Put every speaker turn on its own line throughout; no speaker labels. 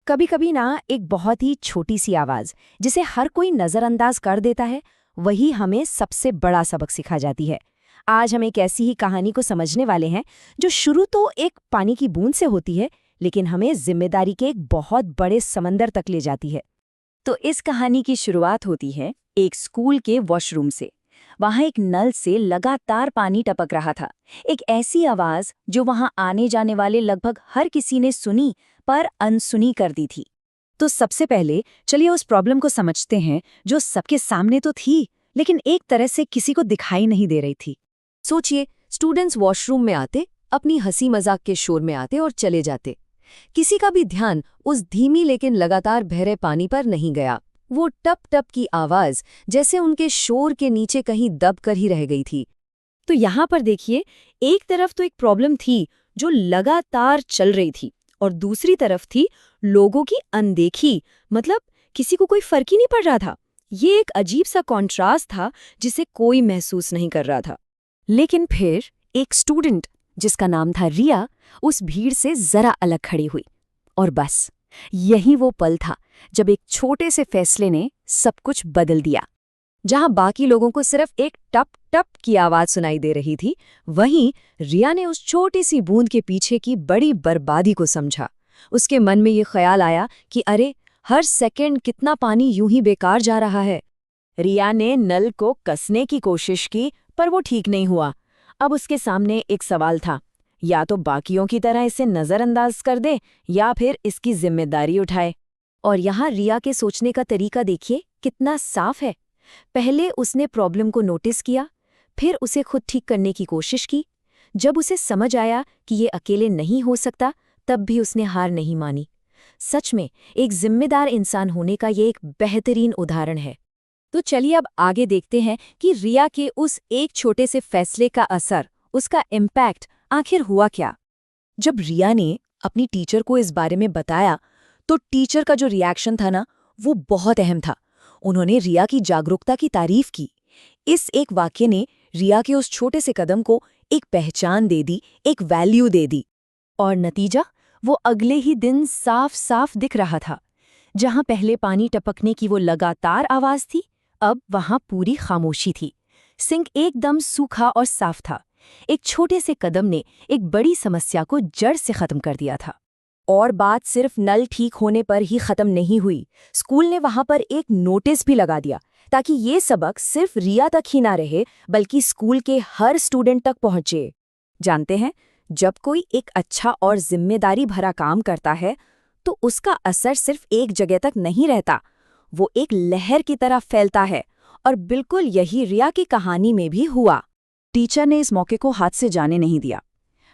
कभी कभी ना एक बहुत ही छोटी सी आवाज जिसे हर कोई नजरअंदाज कर देता है, वही हमें सबसे बड़ा सबक सिखा जाती है। आज हम एक ऐसी ही कहानी को समझने वाले हैं जो शुरू तो एक पानी की बूंद से होती है, लेकिन हमें जिम्मेदारी के एक बहुत बड़े समंदर तक ले जाती है। तो इस कहानी की शुरुआत होती है एक स्कूल के वॉशरूम से। वहां एक नल से लगातार पानी टपक रहा था। एक ऐसी आवाज जो वहां आने जाने वाले लगभग हर किसी ने सुनी पर अनसुनी कर दी थी। तो सबसे पहले चलिए उस प्रॉब्लम को समझते हैं जो सबके सामने तो थी, लेकिन एक तरह से किसी को दिखाई नहीं दे रही थी।
सोचिए, स्टूडेंट्स वॉशरूम में आते, अपनी हंसी मजाक के शोर में आते और चले जाते। किसी का भी ध्यान उस धीमी लेकिन लगातार बह रहे पानी पर नहीं गया। वो टप टप की आवाज जैसे उनके शोर के नीचे कहीं दब कर ही रह गई थी।
तो यहाँ पर देखिए, एक तरफ तो एक प्रॉब्लम थी जो लगातार चल रही थी, और दूसरी तरफ थी लोगों की अनदेखी। मतलब किसी को कोई फर्क ही नहीं पड़ रहा था। ये एक अजीब सा कॉन्ट्रास्ट था जिसे कोई महसूस नहीं कर रहा था। लेकिन फिर एक स्टूडेंट जिसका नाम था रिया उस भीड़ से जरा अलग खड़ी हुई। और बस यही वो पल था जब एक छोटे से फैसले ने सब कुछ बदल दिया। जहां बाकी लोगों को सिर्फ एक टप टप की आवाज सुनाई दे रही थी, वहीं रिया ने उस छोटी सी बूंद के पीछे की बड़ी बर्बादी को समझा। उसके मन में ये ख्याल आया कि अरे, हर सेकंड कितना पानी यूं ही बेकार जा रहा है। रिया ने नल को कसने की कोशिश की, पर वो ठीक नहीं हुआ। अब उसके सामने एक सवाल था, या तो बाकियों की तरह इसे नजरअंदाज कर दे या फिर इसकी जिम्मेदारी उठाए। और यहाँ रिया के सोचने का तरीका देखिए कितना साफ है। पहले उसने प्रॉब्लम को नोटिस किया, फिर उसे खुद ठीक करने की कोशिश की। जब उसे समझ आया कि ये अकेले नहीं हो सकता, तब भी उसने हार नहीं मानी। सच में एक जिम्मेदार इंसान होने का ये एक बेहतरीन उदाहरण है। तो चलिए अब आगे देखते हैं कि रिया के उस एक छोटे से फैसले का असर, उसका इम्पैक्ट आखिर हुआ क्या। जब रिया ने अपनी टीचर को इस बारे में बताया, तो टीचर का जो रिएक्शन था ना, वो बहुत अहम था। उन्होंने रिया की जागरूकता की तारीफ की। इस एक वाक्य ने रिया के उस छोटे से कदम को एक पहचान दे दी, एक वैल्यू दे दी। और नतीजा वो अगले ही दिन साफ साफ दिख रहा था। जहां पहले पानी टपकने की वो लगातार आवाज थी, अब वहां पूरी खामोशी थी। सिंक एकदम सूखा और साफ था। एक छोटे से कदम ने एक बड़ी समस्या को जड़ से खत्म कर दिया था। और बात सिर्फ नल ठीक होने पर ही खत्म नहीं हुई। स्कूल ने वहां पर एक नोटिस भी लगा दिया, ताकि ये सबक सिर्फ रिया तक ही ना रहे, बल्कि स्कूल के हर स्टूडेंट तक पहुंचे। जानते हैं, जब कोई एक अच्छा और जिम्मेदारी भरा काम करता है, तो उसका असर सिर्फ एक जगह तक नहीं रहता, वो एक लहर की तरह फैलता है। और बिल्कुल यही रिया की कहानी में भी हुआ। टीचर ने इस मौके को हाथ से जाने नहीं दिया।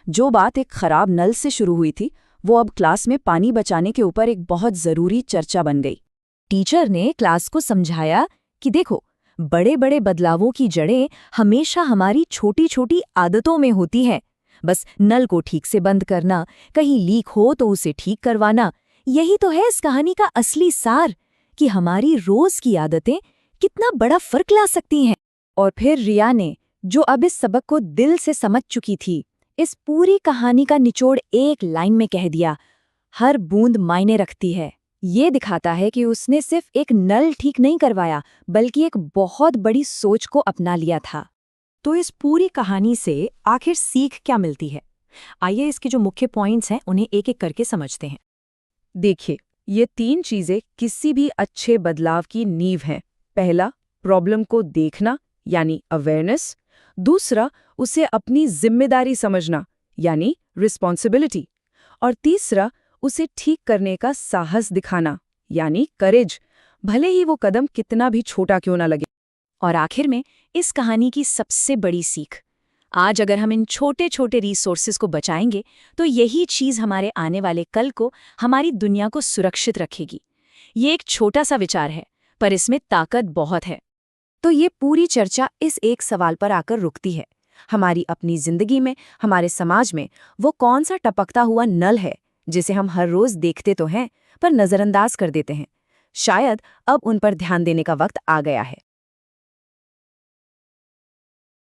जो बात एक खराब नल से शुरू हुई थी, वो अब क्लास में पानी बचाने के ऊपर एक बहुत जरूरी चर्चा बन गई। टीचर ने क्लास को समझाया कि देखो, बड़े बड़े बदलावों की जड़ें हमेशा हमारी छोटी छोटी आदतों में होती हैं। बस नल को ठीक से बंद करना, कहीं लीक हो तो उसे ठीक करवाना, यही तो है इस कहानी का असली सार, कि हमारी रोज की आदतें कितना बड़ा फर्क ला सकती हैं। और फिर रिया ने, जो अब इस सबक को दिल से समझ चुकी थी, इस पूरी कहानी का निचोड़ एक लाइन में कह दिया, हर बूंद मायने रखती है। ये दिखाता है कि उसने सिर्फ एक नल ठीक नहीं करवाया, बल्कि एक बहुत बड़ी सोच को अपना लिया था। तो इस पूरी कहानी से आखिर सीख क्या मिलती है? आइए इसके जो मुख्य पॉइंट्स हैं उन्हें एक एक करके समझते हैं। देखिए, ये 3 चीजें किसी भी अच्छे बदलाव की नींव हैं। पहला, प्रॉब्लम को देखना यानी अवेयरनेस। दूसरा, उसे अपनी जिम्मेदारी समझना यानी रिस्पॉन्सिबिलिटी। और तीसरा, उसे ठीक करने का साहस दिखाना यानी करेज, भले ही वो कदम कितना भी छोटा क्यों ना लगे। और आखिर में इस कहानी की सबसे बड़ी सीख, आज अगर हम इन छोटे छोटे रिसोर्सेज को बचाएंगे, तो यही चीज हमारे आने वाले कल को, हमारी दुनिया को सुरक्षित रखेगी। ये एक छोटा सा विचार है, पर इसमें ताकत बहुत है। तो ये पूरी चर्चा इस एक सवाल पर आकर रुकती है, हमारी अपनी जिंदगी में, हमारे समाज में वो कौन सा टपकता हुआ नल है जिसे हम हर रोज देखते तो हैं, पर नजरअंदाज कर देते हैं। शायद अब उन पर ध्यान देने का वक्त आ गया है।